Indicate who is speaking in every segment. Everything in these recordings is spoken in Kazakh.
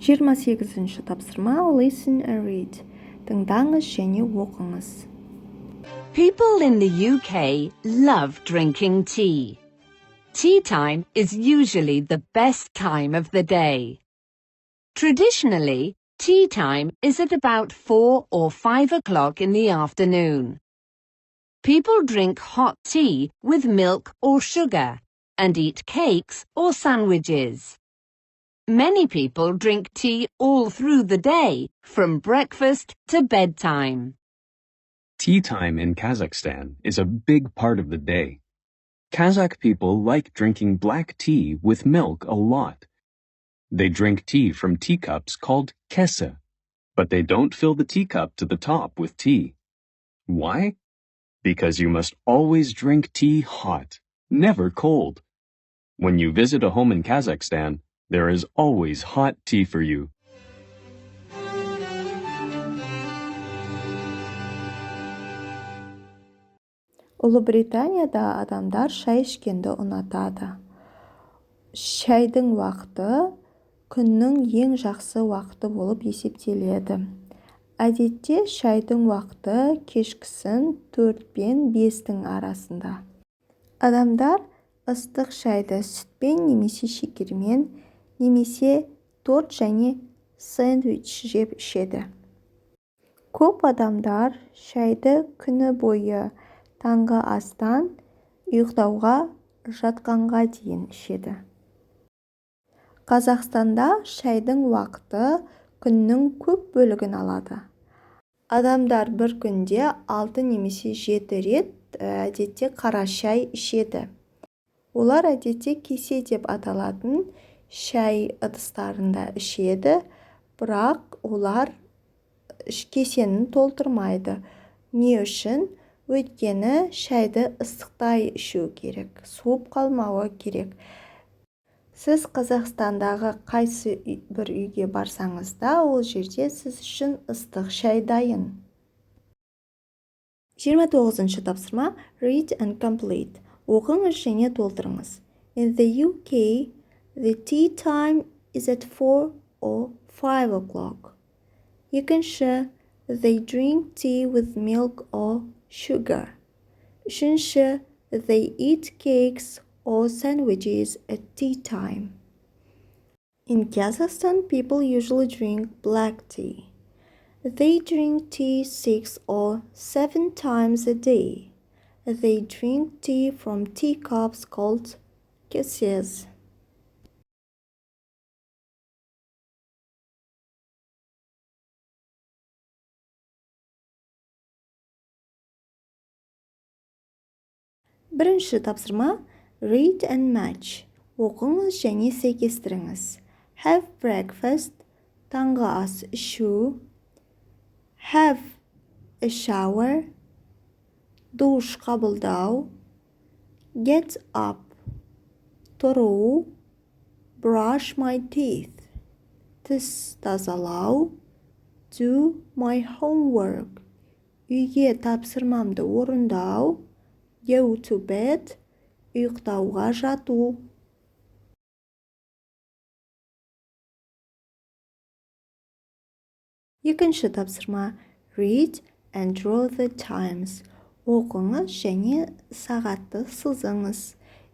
Speaker 1: 28-ші тапсырма Listen and read. Тыңдаңыз және оқыңыз.
Speaker 2: People in the UK love drinking tea. Tea time is usually the best time of the day. Traditionally, tea time is at about 4 or 5 o'clock in the afternoon. People drink hot tea with milk or sugar and eat cakes or sandwiches. Many people drink tea all through the day, from breakfast to bedtime.
Speaker 3: Tea time in Kazakhstan is a big part of the day. Kazakh people like drinking black tea with milk a lot. They drink tea from teacups called kese, but they don't fill the teacup to the top with tea. Why? Because you must always drink tea hot, never cold. When you visit a home in Kazakhstan, there is always hot tea for you.
Speaker 1: Ұлыбританияда адамдар шай ішкенді ұнатады. Шайдың уақыты күннің ең жақсы уақыты болып есептеледі. Әдетте шайдың уақыты кешкісін 4 пен 5-тің арасында. Адамдар ыстық шайды сүтпен немесе шекермен, немесе торт және сэндвич жеп ішеді. Көп адамдар шайды күні бойы таңғы астан ұйықтауға жатқанға дейін ішеді. Қазақстанда шайдың уақыты күннің көп бөлігін алады. Адамдар бір күнде 6 немесе 7 рет әдетте қара шай ішеді. Олар әдетте кесе деп аталатын шай ыдыстарында ішеді, бірақ олар кесені толтырмайды. Не үшін? Өйткені шайды ыстықтай ішу керек, суып қалмауы керек. Сіз Қазақстандағы қайсы бір үйге барсаңыз да, ол жерде сіз үшін ыстық шай дайын. 29-ші тапсырма Read and complete. Оқыңыз және толтырыңыз. In the UK, the tea time is at 4 or 5 o'clock. Екінші, they drink tea with milk or sugar. Үшінші, they eat cakes or sandwiches at tea time. In Kazakhstan, people usually drink black tea. They drink tea 6 or 7 times a day. They drink tea from teacups called keses. Бірінші тапсырма Read and match. Оқыңыз және сәйкестіріңіз. Have breakfast. Таңғы ас ішу. Have a shower. Душ қабылдау. Get up. Тұру. Brush my teeth. Тіс тазалау. Do my homework. Үйге тапсырмамды орындау. Go to bed. Ұйықтауға жату. Екінші тапсырма Read and draw the times. Оқыңыз және сағатты сызыңыз.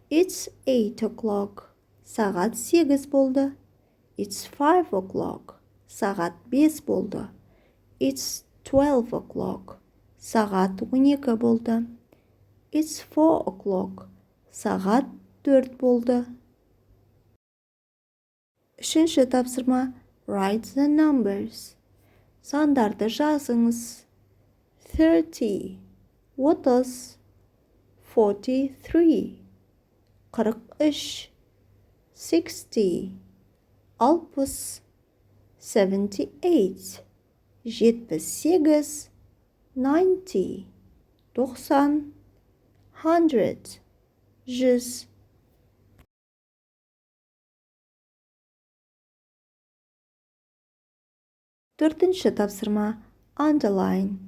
Speaker 1: It's 8 o'clock. Сағат 8 болды. It's 5 o'clock. Сағат 5 болды. It's 12 o'clock. Сағат 12 болды. It's 4 o'clock. Сағат 4 болды. Үшінші тапсырма Write the numbers. Сандарды жазыңыз. 30. 30. 43. 43. 60. 60. 78. 78. 90. 90. 100. 100. Төртінші тапсырма Underline.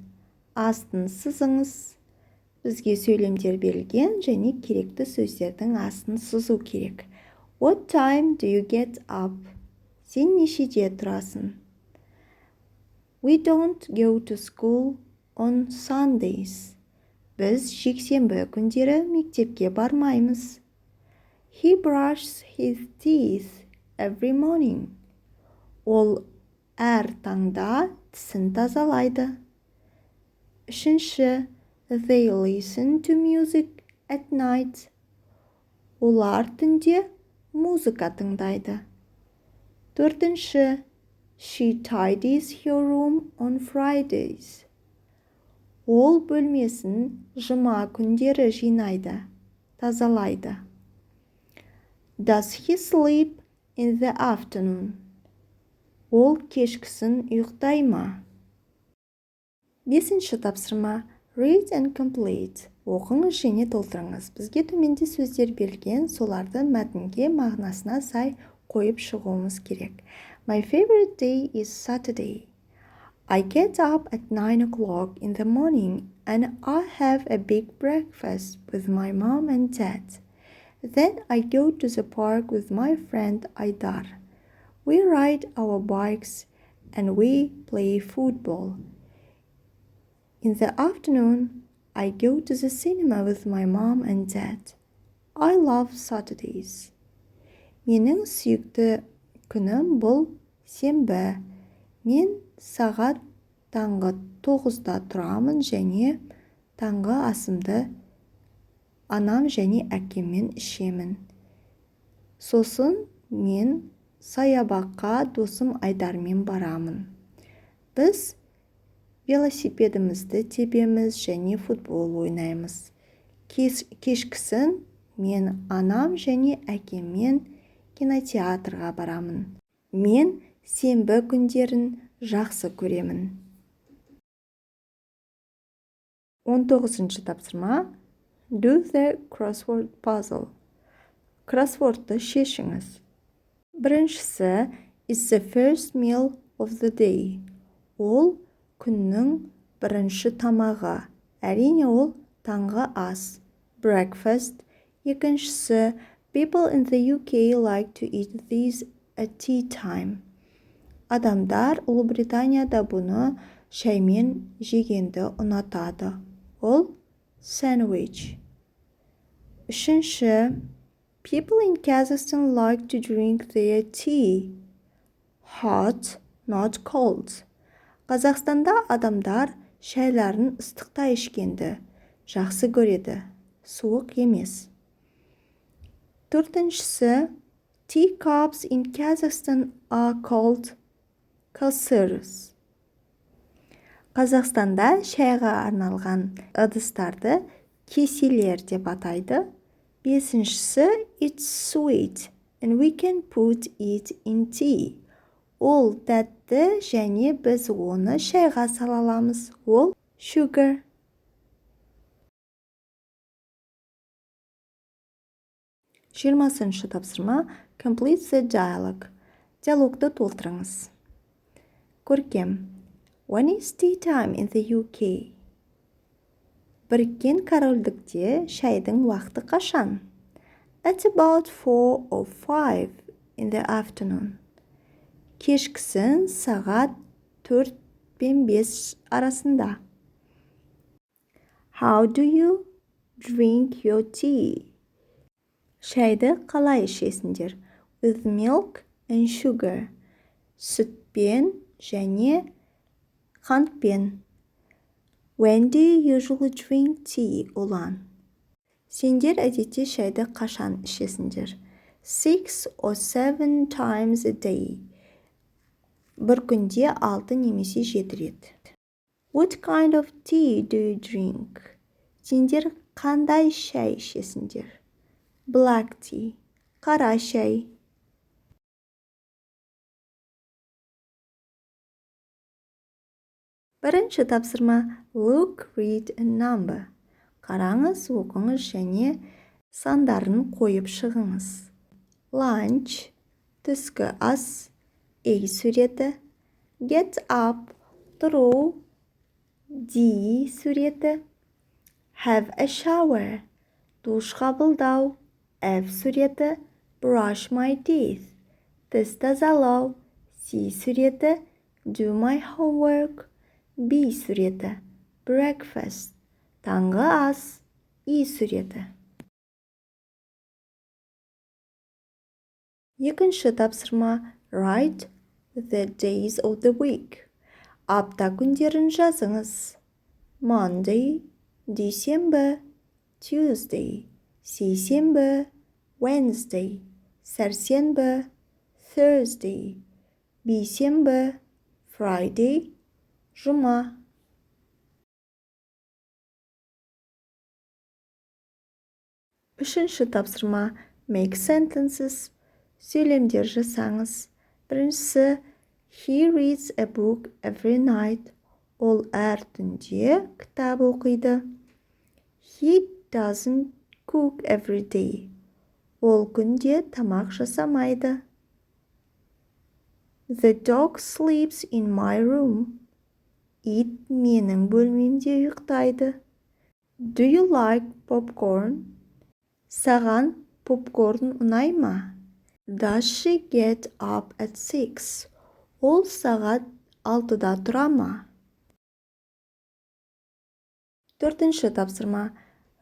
Speaker 1: Астын сызыңыз. Бізге сөйлемдер берілген және керекті сөздердің астын сызу керек. What time do you get up? Сен нешеде тұрасың? We don't go to school on Sundays. Біз жексенбі күндері мектепке бармаймыз. He brushes his teeth every morning. Ол әр таңда тісін тазалайды. Үшінші, they listen to music at night. Олар түнде музыка тыңдайды. Төртінші, she tidies her room on Fridays. Ол бөлмесін жұма күндері жинайды, тазалайды. Does he sleep in the afternoon? Ол кешкісін ұйықтай ма? Бесінші тапсырма. Read and complete. Оқыңыз және толтырыңыз. Бізге төменде сөздер берілген, соларды мәтінге мағынасына сай қойып шығуымыз керек. My favorite day is Saturday. I get up at 9 o'clock in the morning and I have a big breakfast with my mom and dad. Then I go to the park with my friend Aydar. We ride our bikes and we play football. In the afternoon, I go to the cinema with my mom and dad. I love Saturdays. Менің сүйікті күнім бұл сенбі. Мен сағат таңғы 9-да тұрамын және таңғы асымды анам және әкеммен ішемін. Сосын мен саябаққа досым Айдармен барамын. Біз велосипедімізді тебеміз және футбол ойнаймыз. Кешкісін мен анам және әкеммен кинотеатрға барамын. Мен сенбі күндерін жақсы көремін. 19-шы тапсырма. Do the crossword puzzle. Кроссвордты шешіңіз. Біріншісі is the first meal of the day. Ол күннің бірінші тамағы. Әрине ол таңғы ас. Breakfast. Екіншісі people in the UK like to eat these at tea time. Адамдар Ұлыбританияда бұны шаймен жегенді ұнатады. Ол sandwich. Үшінші, people in Kazakhstan like to drink their tea hot, not cold. Қазақстанда адамдар шайларын ыстықта ішкенді жақсы көреді, суық емес. Төртіншісі, teacups in Kazakhstan are called kasers. Қазақстанда шайға арналған ыдыстарды кеселер деп атайды. Бесіншісі, it's sweet and we can put it in tea. Ол тәтті және біз оны шайға сала аламыз. Ол sugar. Жиырмасыншы тапсырма. Complete the dialogue. Диалогты толтырыңыз. Көркем. When is tea time in the UK? Біріккен Корольдікте шайдың уақыты қашан? At about 4 or 5 in the afternoon. Кешкісін сағат 4 пен 5 арасында. How do you drink your tea? Шайды қалай ішесіңдер? With milk and sugar. Сүтпен және қантпен. When do you usually drink tea, ұлан? Сендер әдетте шайды қашан ішесіңдер? 6 or 7 times a day. Бір күнде 6 немесе 7 рет. What kind of tea do you drink? Сендер қандай шай ішесіңдер? Black tea. Қара шай. Бірінші тапсырма. Look, read and number. Қараңыз, оқыңыз және сандарын қойып шығыңыз. Lunch. Түскі ас. A суреті. Get up. Тұру. D суреті. Have a shower. Душ қабылдау. F суреті. Brush my teeth. тіс тазалау, C суреті, do my homework, B суреті, breakfast, таңғы ас, E суреті. Екінші тапсырма, write the days of the week. Апта күндерін жазыңыз. Monday, дүйсенбі, Tuesday, сейсенбі, Wednesday, сәрсенбі, Thursday, бейсенбі, Friday, жұма. Үшінші тапсырма, make sentences. Сөйлемдер жасаңыз. Біріншісі, he reads a book every night. Ол әр түнде кітап оқиды. He doesn't cook every day. Ол күнде тамақ жасамайды. The dog sleeps in my room. Ит менің бөлмемде ұйықтайды. Do you like popcorn? Саған попкорн ұнай ма? Does she get up at 6? Ол сағат 6-да тұра ма? Төртінші тапсырма,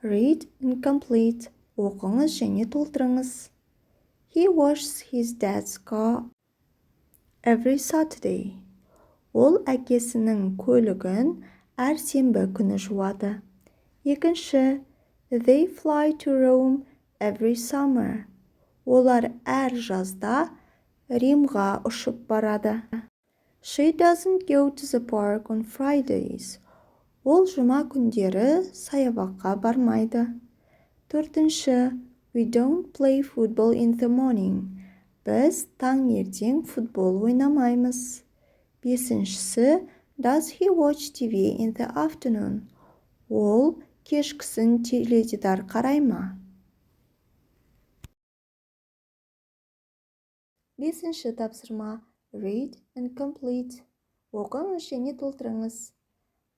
Speaker 1: read and complete. Оқыңыз және толтырыңыз. He washes his dad's car every Saturday. Ол әкесінің көлігін әр сенбі күні жуады. Екінші, they fly to Rome every summer. Олар әр жазда Римға ұшып барады. She doesn't go to the park on Fridays. Ол жұма күндері саябаққа бармайды. Төртінші, we don't play football in the morning. Біз таңертең футбол ойнамаймыз. Бесіншісі, does he watch TV in the afternoon? Ол кешкісін теледидар қарай ма? Бесінші тапсырма, read and complete. Оқыңыз және толтырыңыз.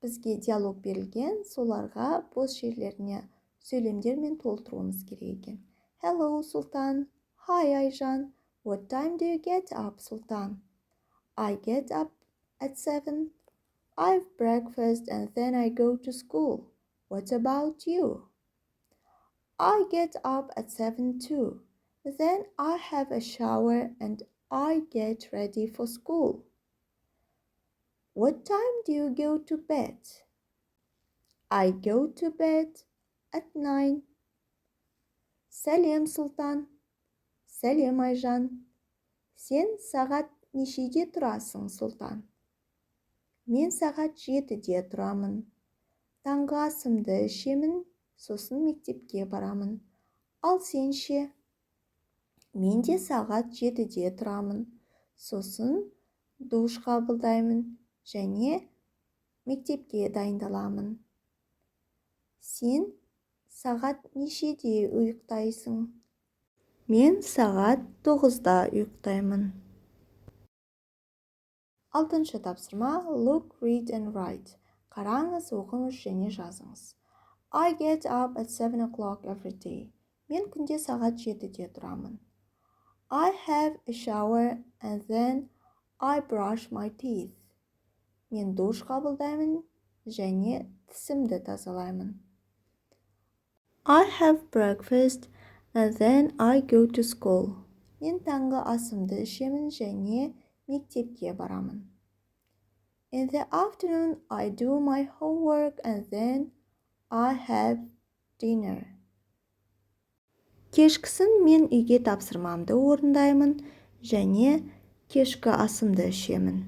Speaker 1: Бізге диалог берілген, соларға бос жерлеріне сөйлемдермен толтыруымыз керек екен. Hello, Sultan. Hi, Айжан. What time do you get up, Sultan? I get up at 7. I have breakfast and then I go to school. What about you? I get up at 7 too. Then I have a shower and I get ready for school. What time do you go to bed? I go to bed at 9. Сәлем, Сұлтан. Сәлем, Айжан. Сен сағат нешеде тұрасың, Сұлтан? Мен сағат 7-де тұрамын. Таңғы асымды ішемін, сосын мектепке барамын. Ал сен ше? Мен де сағат 7-де тұрамын. Сосын душ қабылдаймын және мектепке дайындаламын. Сен сағат нешеде ұйықтайсың? Мен сағат 9-да ұйықтаймын. Алтыншы тапсырма, look, read and write. Қараңыз, оқыңыз және жазыңыз. I get up at 7 o'clock every day. Мен күнде сағат 7-де тұрамын. I have a shower and then I brush my teeth. Мен душ қабылдаймын және тісімді тазалаймын. I have breakfast and then I go to school. Мен таңғы асымды ішемін және мектепке барамын. In the afternoon, I do my homework and then I have dinner. Кешкісін мен үйге тапсырмамды орындаймын және кешкі асымды ішемін.